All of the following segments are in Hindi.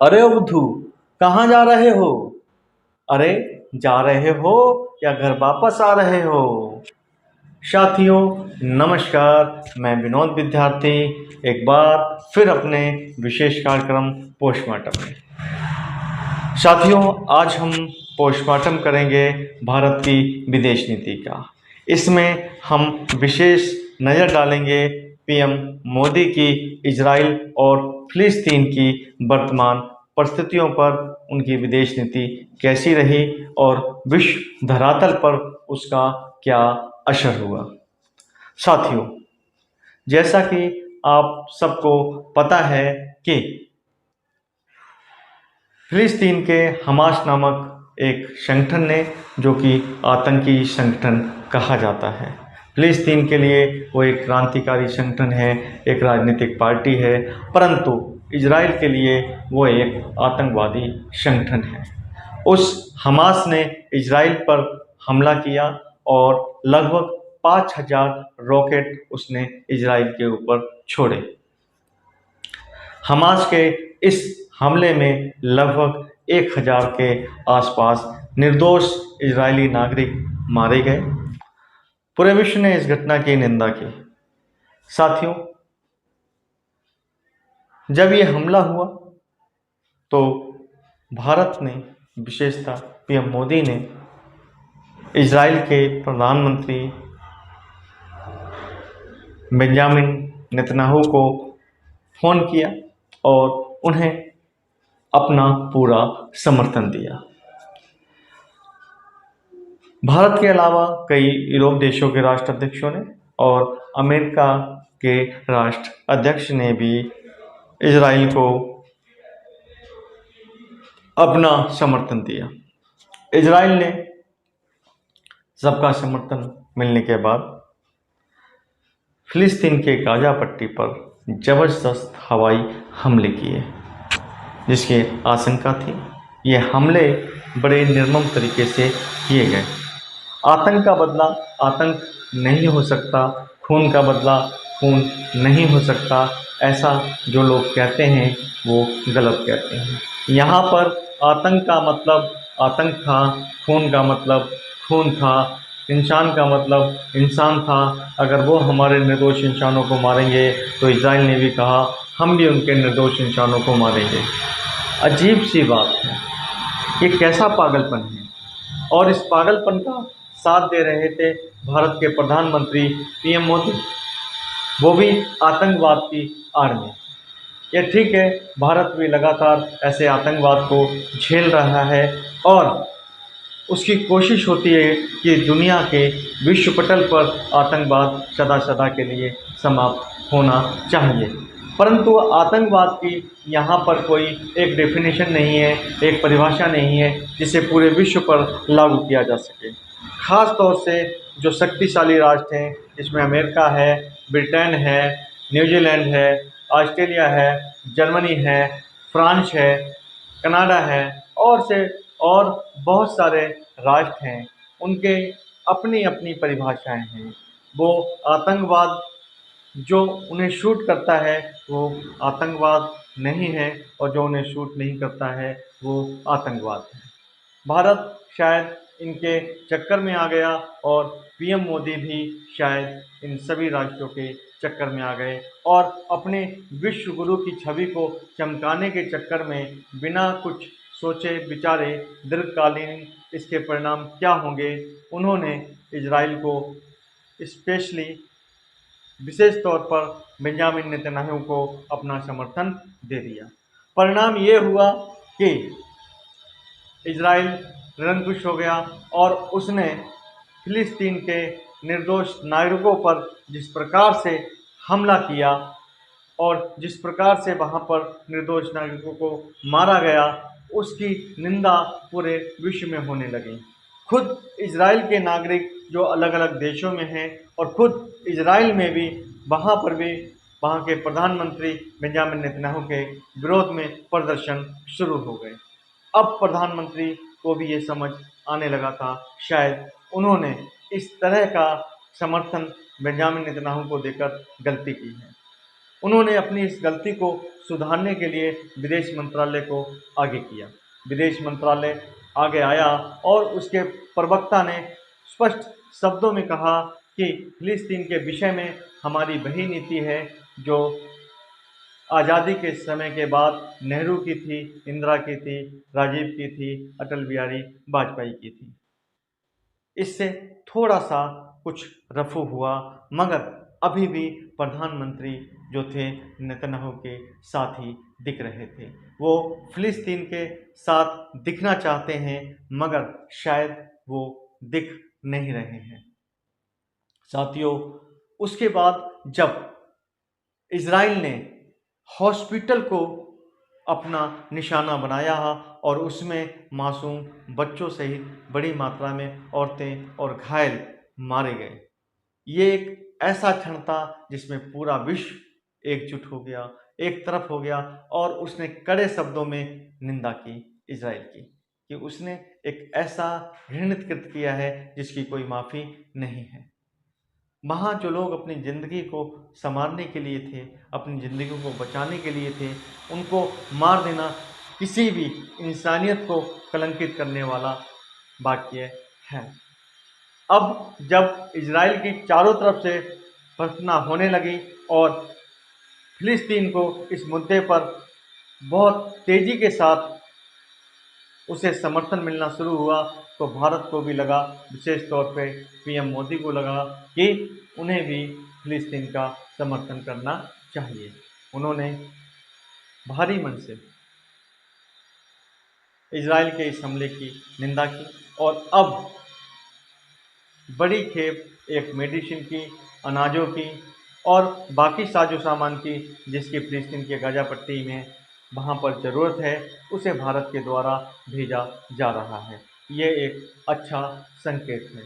अरे बुद्धू, कहाँ जा रहे हो? अरे, जा रहे हो या घर वापस आ रहे हो? साथियों, नमस्कार। मैं विनोद विद्यार्थी एक बार फिर अपने विशेष कार्यक्रम पोस्टमार्टम में। साथियों, आज हम पोस्टमार्टम करेंगे भारत की विदेश नीति का। इसमें हम विशेष नज़र डालेंगे पीएम मोदी की इजराइल और फिलिस्तीन की वर्तमान परिस्थितियों पर। उनकी विदेश नीति कैसी रही और विश्व धरातल पर उसका क्या असर हुआ। साथियों, जैसा कि आप सबको पता है कि फिलिस्तीन के हमास नामक एक संगठन ने, जो कि आतंकी संगठन कहा जाता है, फिलिस्तीन के लिए वो एक क्रांतिकारी संगठन है, एक राजनीतिक पार्टी है, परंतु इजराइल के लिए वो एक आतंकवादी संगठन है। उस हमास ने इजराइल पर हमला किया और लगभग 5,000 रॉकेट उसने इजराइल के ऊपर छोड़े। हमास के इस हमले में लगभग 1,000 के आसपास निर्दोष इजरायली नागरिक मारे गए। पूरे विश्व ने इस घटना की निंदा की। साथियों, जब ये हमला हुआ तो भारत ने, विशेषतः पीएम मोदी ने, इजराइल के प्रधानमंत्री बेंजामिन नेतन्याहू को फ़ोन किया और उन्हें अपना पूरा समर्थन दिया। भारत के अलावा कई यूरोप देशों के राष्ट्राध्यक्षों ने और अमेरिका के राष्ट्र अध्यक्ष ने भी इजराइल को अपना समर्थन दिया। इजराइल ने सबका समर्थन मिलने के बाद फिलिस्तीन के गाजा पट्टी पर जबरदस्त हवाई हमले किए, जिसकी आशंका थी। ये हमले बड़े निर्मम तरीके से किए गए। आतंक का बदला आतंक नहीं हो सकता, खून का बदला खून नहीं हो सकता, ऐसा जो लोग कहते हैं वो गलत कहते हैं। यहाँ पर आतंक का मतलब आतंक था, खून का मतलब खून था, इंसान का मतलब इंसान था। अगर वो हमारे निर्दोष इंसानों को मारेंगे तो इजराइल ने भी कहा हम भी उनके निर्दोष इंसानों को मारेंगे। अजीब सी बात है, ये कैसा पागलपन है। और इस पागलपन का साथ दे रहे थे भारत के प्रधानमंत्री पीएम मोदी, वो भी आतंकवाद की आड़ में। ये ठीक है, भारत भी लगातार ऐसे आतंकवाद को झेल रहा है और उसकी कोशिश होती है कि दुनिया के विश्व पटल पर आतंकवाद सदा सदा के लिए समाप्त होना चाहिए। परंतु आतंकवाद की यहाँ पर कोई एक डेफिनेशन नहीं है, एक परिभाषा नहीं है जिसे पूरे विश्व पर लागू किया जा सके। ख़ास तौर से जो शक्तिशाली राष्ट्र हैं, इसमें अमेरिका है, ब्रिटेन है, न्यूजीलैंड है, ऑस्ट्रेलिया है, जर्मनी है, फ्रांस है, कनाडा है और बहुत सारे राष्ट्र हैं। उनके अपनी अपनी परिभाषाएं हैं। वो आतंकवाद जो उन्हें शूट करता है वो आतंकवाद नहीं है, और जो उन्हें शूट नहीं करता है वो आतंकवाद है। भारत शायद इनके चक्कर में आ गया और पीएम मोदी भी शायद इन सभी राष्ट्रों के चक्कर में आ गए और अपने विश्व गुरु की छवि को चमकाने के चक्कर में बिना कुछ सोचे विचारे दीर्घकालीन इसके परिणाम क्या होंगे, उन्होंने इजराइल को स्पेशली विशेष तौर पर बेंजामिन नेतन्याहू को अपना समर्थन दे दिया। परिणाम ये हुआ कि इजराइल निरंकुश हो गया और उसने फिलिस्तीन के निर्दोष नागरिकों पर जिस प्रकार से हमला किया और जिस प्रकार से वहाँ पर निर्दोष नागरिकों को मारा गया, उसकी निंदा पूरे विश्व में होने लगी। खुद इजराइल के नागरिक जो अलग अलग देशों में हैं और खुद इजराइल में भी, वहाँ पर भी वहाँ के प्रधानमंत्री बेंजामिन नेतन्याहू के विरोध में प्रदर्शन शुरू हो गए। अब प्रधानमंत्री को भी ये समझ आने लगा था, शायद उन्होंने इस तरह का समर्थन बेंजामिन नेतन्याहू को देकर गलती की है। उन्होंने अपनी इस गलती को सुधारने के लिए विदेश मंत्रालय को आगे किया। विदेश मंत्रालय आगे आया और उसके प्रवक्ता ने स्पष्ट शब्दों में कहा कि फिलिस्तीन के विषय में हमारी वही नीति है जो आज़ादी के समय के बाद नेहरू की थी, इंदिरा की थी, राजीव की थी, अटल बिहारी वाजपेयी की थी। इससे थोड़ा सा कुछ रफू हुआ, मगर अभी भी प्रधानमंत्री जो थे नेतन्याहू के साथ ही दिख रहे थे। वो फिलिस्तीन के साथ दिखना चाहते हैं, मगर शायद वो दिख नहीं रहे हैं। साथियों, उसके बाद जब इज़राइल ने हॉस्पिटल को अपना निशाना बनाया और उसमें मासूम बच्चों सहित बड़ी मात्रा में औरतें और घायल मारे गए। ये एक ऐसा क्षण था जिसमें पूरा विश्व एकजुट हो गया, एक तरफ हो गया और उसने कड़े शब्दों में निंदा की इज़राइल की, कि उसने एक ऐसा घृणित कृत्य किया है जिसकी कोई माफ़ी नहीं है। वहाँ जो लोग अपनी ज़िंदगी को संवारने के लिए थे, अपनी ज़िंदगी को बचाने के लिए थे, उनको मार देना किसी भी इंसानियत को कलंकित करने वाला वाक्य है। अब जब इज़राइल की चारों तरफ से भर्त्सना होने लगी और फिलिस्तीन को इस मुद्दे पर बहुत तेज़ी के साथ उसे समर्थन मिलना शुरू हुआ, तो भारत को भी लगा, विशेष तौर पे पीएम मोदी को लगा कि उन्हें भी फिलिस्तीन का समर्थन करना चाहिए। उन्होंने भारी मन से इज़राइल के इस हमले की निंदा की और अब बड़ी खेप एक मेडिसिन की, अनाजों की और बाकी साजो सामान की, जिसकी फिलिस्तीन के गाज़ा पट्टी में वहाँ पर ज़रूरत है, उसे भारत के द्वारा भेजा जा रहा है। ये एक अच्छा संकेत है।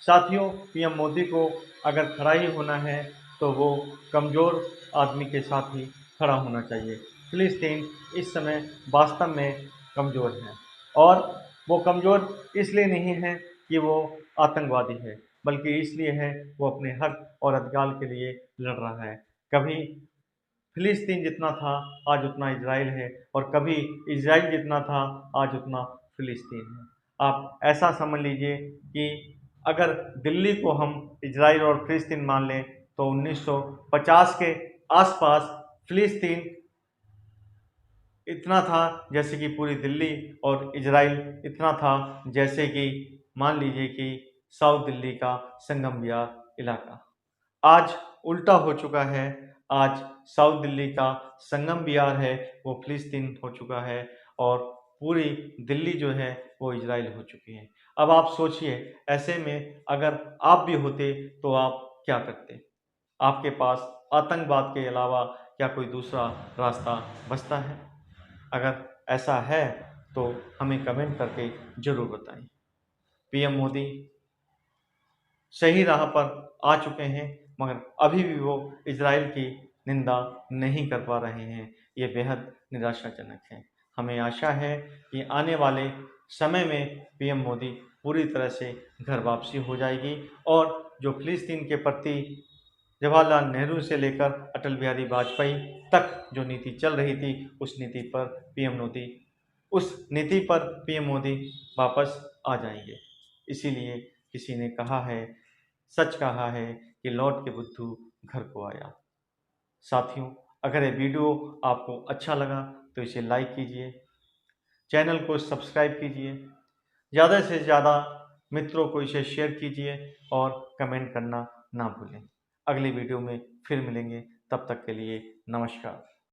साथियों, पीएम मोदी को अगर खड़ा ही होना है तो वो कमज़ोर आदमी के साथ ही खड़ा होना चाहिए। फिलिस्तीन इस समय वास्तव में कमज़ोर है और वो कमज़ोर इसलिए नहीं है कि वो आतंकवादी है, बल्कि इसलिए है वो अपने हक और अधिकार के लिए लड़ रहा है। कभी फिलिस्तीन जितना था, आज उतना इज़राइल है और कभी इज़राइल जितना था, आज उतना फिलिस्तीन है। आप ऐसा समझ लीजिए कि अगर दिल्ली को हम इज़राइल और फिलिस्तीन मान लें तो 1950 के आसपास फिलिस्तीन इतना था जैसे कि पूरी दिल्ली और इज़राइल इतना था जैसे कि मान लीजिए कि साउथ दिल्ली का संगम विहार इलाका। आज उल्टा हो चुका है। आज साउथ दिल्ली का संगम विहार है वो फिलिस्तीन हो चुका है और पूरी दिल्ली जो है वो इज़राइल हो चुकी है। अब आप सोचिए, ऐसे में अगर आप भी होते तो आप क्या करते? आपके पास आतंकवाद के अलावा क्या कोई दूसरा रास्ता बचता है? अगर ऐसा है तो हमें कमेंट करके ज़रूर बताएं। पीएम मोदी सही राह पर आ चुके हैं, मगर अभी भी वो इज़राइल की निंदा नहीं कर पा रहे हैं। ये बेहद निराशाजनक है। हमें आशा है कि आने वाले समय में पीएम मोदी पूरी तरह से घर वापसी हो जाएगी और जो फिलिस्तीन के प्रति जवाहरलाल नेहरू से लेकर अटल बिहारी वाजपेयी तक जो नीति चल रही थी, उस नीति पर पीएम मोदी वापस आ जाएंगे। इसीलिए किसी ने कहा है, सच कहा है कि लौट के बुद्धू घर को आया। साथियों, अगर ये वीडियो आपको अच्छा लगा तो इसे लाइक कीजिए, चैनल को सब्सक्राइब कीजिए, ज़्यादा से ज़्यादा मित्रों को इसे शेयर कीजिए और कमेंट करना ना भूलें। अगली वीडियो में फिर मिलेंगे, तब तक के लिए नमस्कार।